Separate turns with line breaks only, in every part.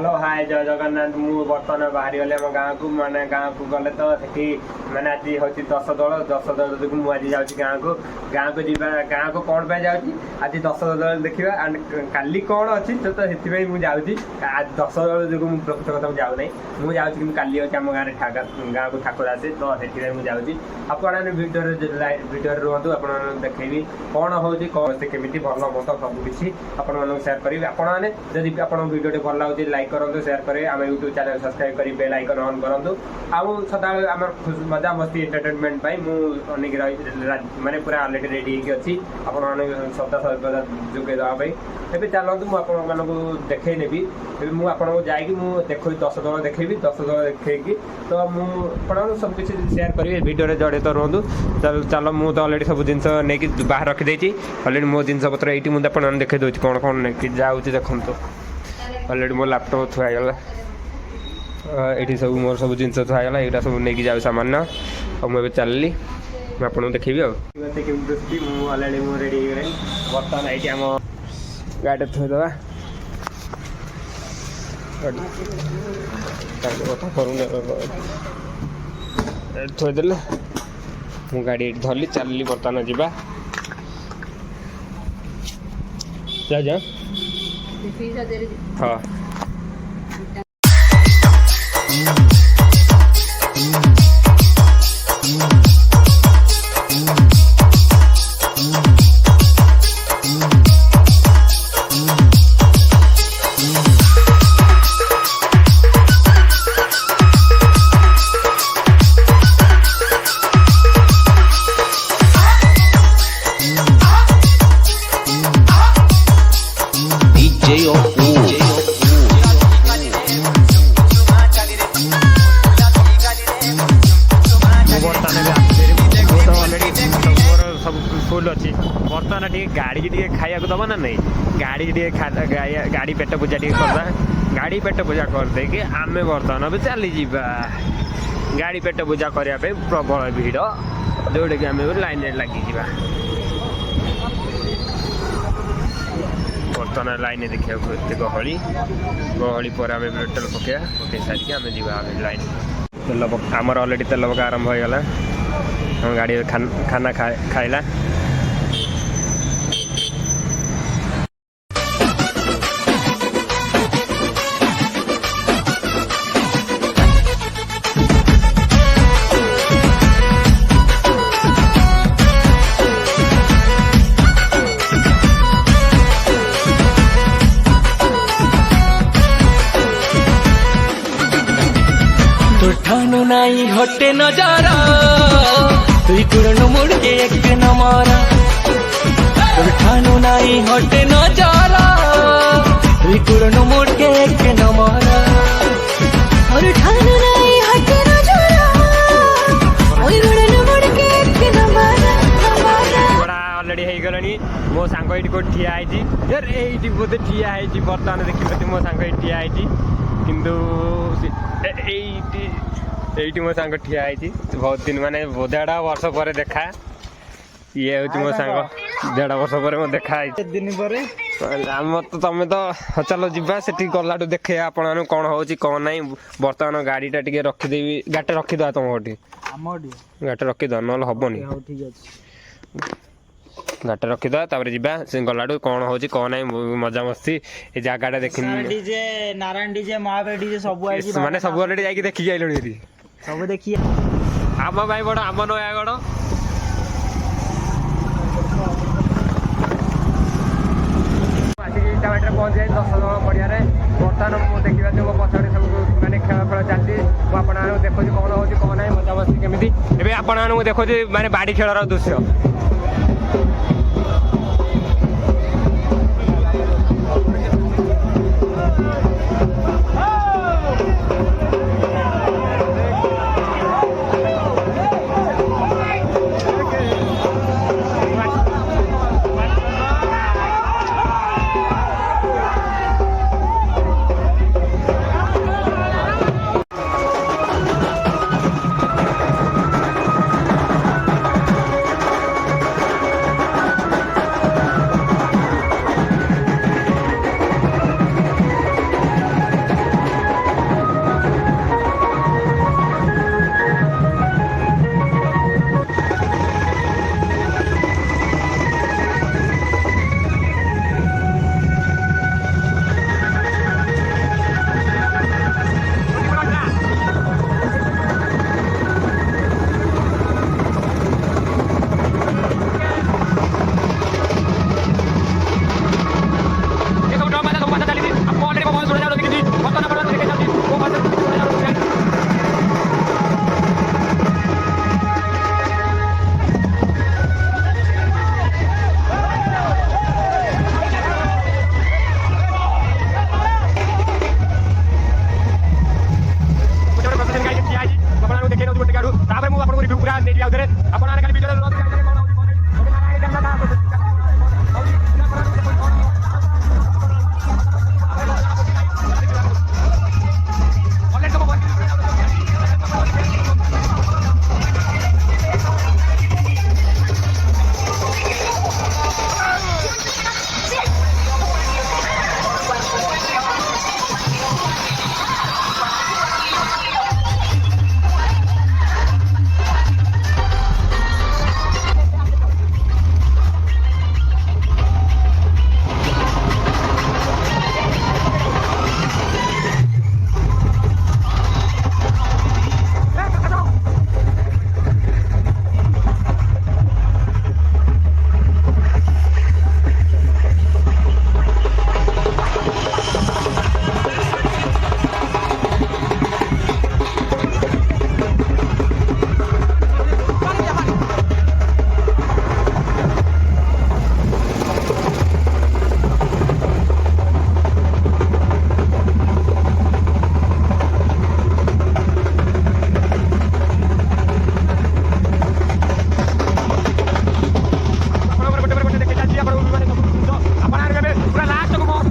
Hello hi जय जगन्नाथ मु बर्तमान बाहरी गले आम गाँव को माने गाँव को गले तो सेठी माने आज हूँ 10 दल जो मुझे जाऊँगी गाँव को जीवा गाँव को कौन पे जाऊँगी आज 10 दल देखा एंड काली कौन अच्छी तो से मुझे आज 10 दल जो प्रकृत कथा जाऊ ना मुझे जाऊँगी काली अच्छे आम गाँव गाँव को ठाकुर आसे तो से मुझे आपने भिडियो रुहतु आप देखी कौन हूँ कौन से केमी भल मत सब किसी आपण सेयार करेंगे आपने जब आप भिडियो भल लगे लाइक करूँ सेयार करेंगे आम यूट्यूब चैनल सब्सक्राइब कर बेल आइकन ऑन करूँ आउ सदा आम मजा मस्ती एंटरटेनमेंट अनेक माने पूरा ऑलरेडी रेडी होगी आपण सदा सर्वदा जोगे देवाई ए चलतु मुझे देखे नेबी मुझे जाकि देखो 10 दल देखेबी 10 दल देखी तो मुझे सब किसी सेयार करी भिडियो जड़े तो रुहतु चल मुझे तो अलरेडी सब जिन नहीं बाहर रखिदे अलरेडी मो जिन पत्र ये मुझे देखे दूसरी कौन कौन नहीं जाऊँ देखो अलरेडी मो लैपटॉप थुआगला ये सब मोर सब जिन थुआगला यहाँ सब नहीं जाऊ सामान और मुझे चलि मुझे देखी अलरेडी मुझे रेडी बर्तमान ये आम गाड़ी थोदे थोदे मु गाड़ी धरली चलि बर्तमान जा जा हाँ फुल अच्छी बर्तमान टे गाड़ी की खाया दबा ना नहीं गाड़ी की गाड़ी पेट पूजा टे करदा गाड़ी पेट पूजा करदे कि आम बर्तमान भी चली जा गाड़ी पेट पूजा करने प्रबल भिड़ जोटा कि आम लाइन लगी बर्तमान लाइन देखा एत गहली गहली पर आम पेट्रोल पकई सारिक आम जा लाइन तेल आमर अलरेडी तेल पका आरंभ हो गला हम गाड़ी खाना खाइला
ठानु नाई हटे नजारा तुई कुरनु मुड़ के एक नमारा ठानु नाई हटे नजारा तुई कुरनु मुड़ के एक नमारा और ठानु नाई हटे नजारा तुई कुरनु मुड़ के एक नमारा
बड़ा ऑलरेडी हे गलनी मो सांग एटी को ठिया आइजी यार एटी बोधे ठिया आइजी बर्तमान देखि मो सांग एटी ठिया आइजी किंतु एटी मो सांग ठिया आइजी बहुत दिन माने 1.5 वर्ष पर देखा ये हूँ मो सांग 1.5 वर्ष पर मो देखा दिन पर आम तो तुम तो चलो जीवा से गला देखे आपण कौन हो कौन ना बर्तमान गाड़ीटा टे रखिदेवी गाड़ी रखीद तुम गाड़ी रखीद ना हेनी गाड़ी रखीद जा से गलाडू कौन हो कौन ना मजा मस्ती ये जगह देखी
नारायण डीजे महावीर डीजे सब
माने सब अलरेडी जाके देखी आइलुनी
सब देखिए
आम भाई बड़ आम नयागढ़ इटाबाटी पहुँच जाए 10 दल पड़िया बर्तमान मुझे देखा जो पछाड़े सब मैंने खेल खेल चलती मुझे देखो कौन हो कौन ना मजा मस्ती केमी ए आपको देखो मैंने बाड़ी खेल दृश्य ଆପଣ ଏବେ ପୁରା ଲାଷ୍ଟକୁ ମାରି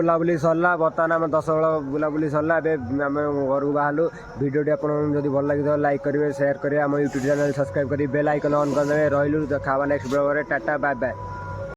बुलाबुली सरला बर्तमान आम 10 बेल बुलाबुली सरला आम घर को बाहर भिडियोटी आपको भल लगी लाइक करेंगे शेयर करेंगे आम यूट्यूब चैनल सब्सक्राइब करेंगे बेल आइकन ऑन करदे रही देखा next blog ta ta bye bye.